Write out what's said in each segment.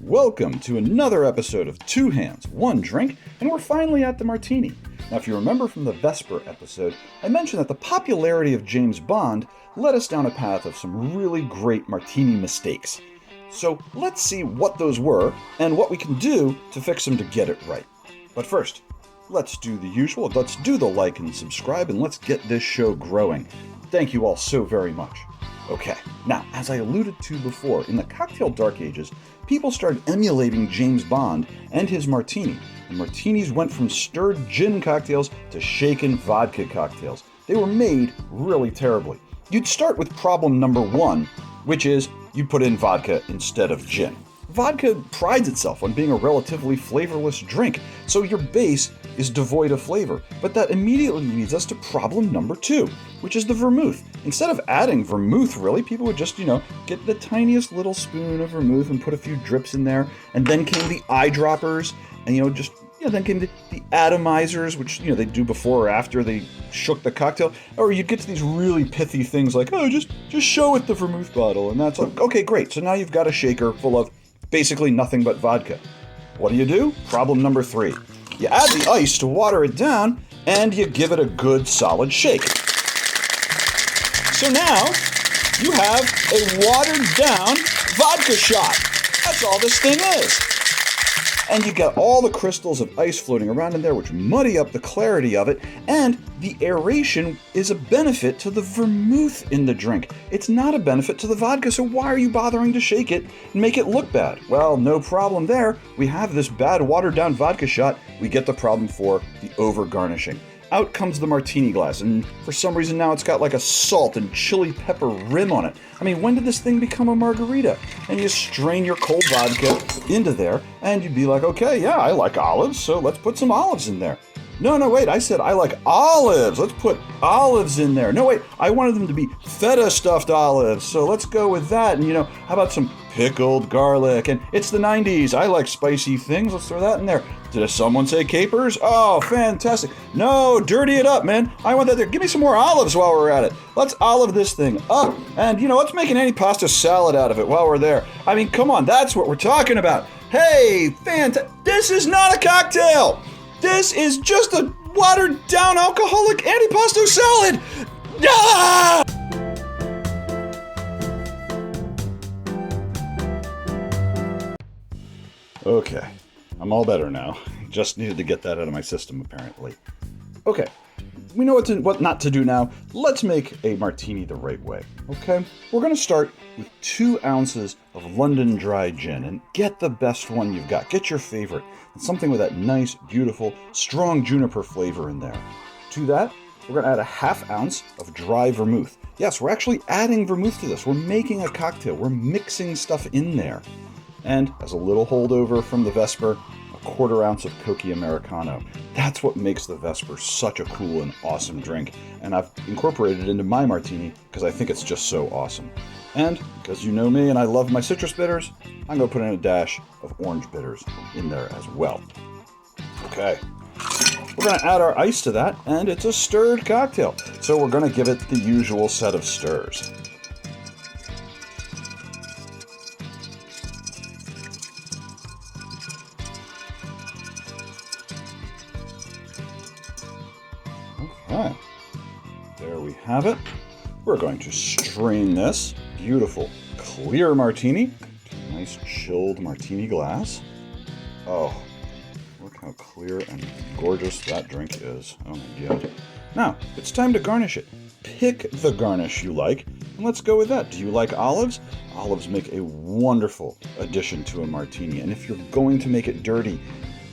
Welcome to another episode of Two Hands, One Drink, and we're finally at the Martini. Now, if you remember from the Vesper episode, I mentioned that the popularity of James Bond led us down a path of some really great Martini mistakes. So let's see what those were and what we can do to fix them to get it right. But first, let's do the usual. Let's do the like and subscribe, and let's get this show growing. Thank you all so very much. Okay, now, as I alluded to before, in the cocktail dark ages, people started emulating James Bond and his martini. And martinis went from stirred gin cocktails to shaken vodka cocktails. They were made really terribly. You'd start with problem number one, which is you put in vodka instead of gin. Vodka prides itself on being a relatively flavorless drink, so your base is devoid of flavor. But that immediately leads us to problem number two, which is the vermouth. Instead of adding vermouth, really, people would just, get the tiniest little spoon of vermouth and put a few drips in there. And then came the eyedroppers, and, then came the atomizers, which, they do before or after they shook the cocktail. Or you'd get to these really pithy things like, just show it the vermouth bottle. And that's like, okay, great. So now you've got a shaker full of basically nothing but vodka. What do? Problem number three. You add the ice to water it down, and you give it a good solid shake. So now, you have a watered-down vodka shot. That's all this thing is. And you get all the crystals of ice floating around in there, which muddy up the clarity of it, and the aeration is a benefit to the vermouth in the drink. It's not a benefit to the vodka, so why are you bothering to shake it and make it look bad? Well, no problem there. We have this bad watered-down vodka shot. We get the problem for the over-garnishing. Out comes the martini glass, and for some reason now it's got like a salt and chili pepper rim on it. I mean, when did this thing become a margarita? And you strain your cold vodka into there, and you'd be like, okay, yeah, I like olives, so let's put some olives in there. No, wait, I said I like olives. Let's put olives in there. No, wait, I wanted them to be feta stuffed olives, so let's go with that. And, how about some pickled garlic? And it's the 90s. I like spicy things. Let's throw that in there. Did someone say capers? Oh, fantastic. No, dirty it up, man. I want that there. Give me some more olives while we're at it. Let's olive this thing up. And, let's make an antipasto salad out of it while we're there. I mean, come on, that's what we're talking about. Hey, this is not a cocktail. This is just a watered-down alcoholic antipasto salad! Ah! Okay, I'm all better now. Just needed to get that out of my system, apparently. Okay, we know what not to do now. Let's make a martini the right way, okay? We're going to start with 2 ounces of London dry gin, and get the best one you've got. Get your favorite. And something with that nice, beautiful, strong juniper flavor in there. To that, we're going to add a 1/2 ounce of dry vermouth. Yes, we're actually adding vermouth to this. We're making a cocktail. We're mixing stuff in there. And as a little holdover from the Vesper, a 1/4 ounce of Cocchi Americano. That's what makes the Vesper such a cool and awesome drink. And I've incorporated it into my martini because I think it's just so awesome. And because you know me and I love my citrus bitters, I'm going to put in a dash of orange bitters in there as well. Okay, we're going to add our ice to that, and it's a stirred cocktail. So we're going to give it the usual set of stirs. Okay, there we have it. We're going to strain this beautiful clear martini to a nice chilled martini glass. Oh, look how clear and gorgeous that drink is. Oh my God. Now, it's time to garnish it. Pick the garnish you like, and let's go with that. Do you like olives? Olives make a wonderful addition to a martini, and if you're going to make it dirty,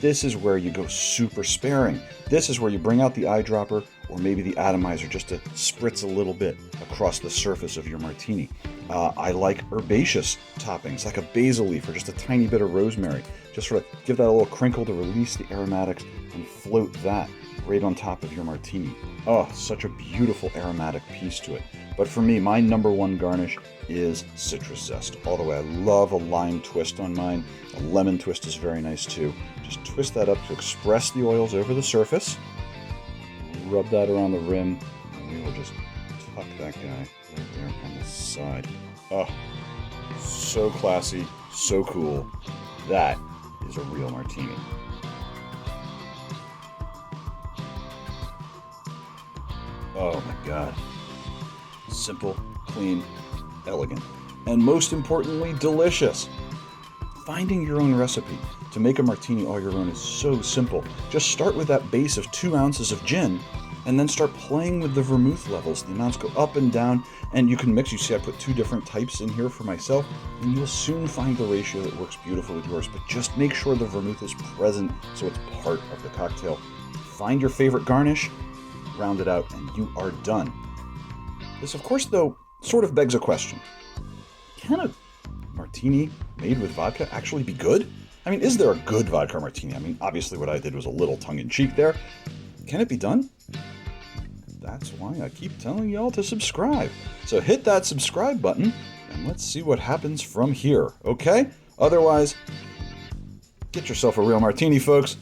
this is where you go super sparing. This is where you bring out the eyedropper or maybe the atomizer just to spritz a little bit across the surface of your martini. I like herbaceous toppings, like a basil leaf or just a tiny bit of rosemary. Just sort of give that a little crinkle to release the aromatics and float that right on top of your martini. Oh, such a beautiful aromatic piece to it. But for me, my number one garnish is citrus zest. All the way. I love a lime twist on mine. A lemon twist is very nice too. Just twist that up to express the oils over the surface. Rub that around the rim, and we will just tuck that guy right there on the side. Oh, so classy, so cool. That is a real martini. Oh my God. Simple, clean, elegant, and most importantly, delicious. Finding your own recipe to make a martini all your own is so simple. Just start with that base of 2 ounces of gin, and then start playing with the vermouth levels. The amounts go up and down, and you can mix. You see I put 2 different types in here for myself, and you'll soon find the ratio that works beautiful with yours. But just make sure the vermouth is present so it's part of the cocktail. Find your favorite garnish, round it out, and you are done. This, of course, though, sort of begs a question. Can a martini made with vodka actually be good? I mean, is there a good vodka martini? I mean, obviously what I did was a little tongue-in-cheek there. Can it be done? That's why I keep telling y'all to subscribe. So hit that subscribe button, and let's see what happens from here, okay? Otherwise, get yourself a real martini, folks.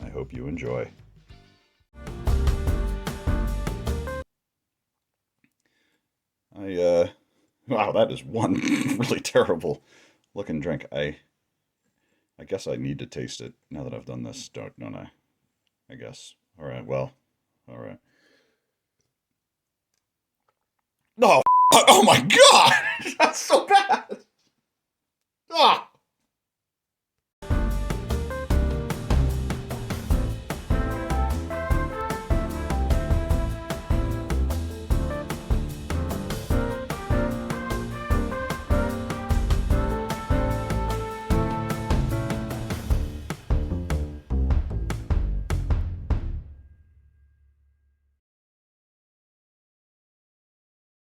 I hope you enjoy. Wow, that is one really terrible looking drink. I guess I need to taste it now that I've done this, don't I? I guess. All right, well, all right. Oh, oh my God! That's so bad!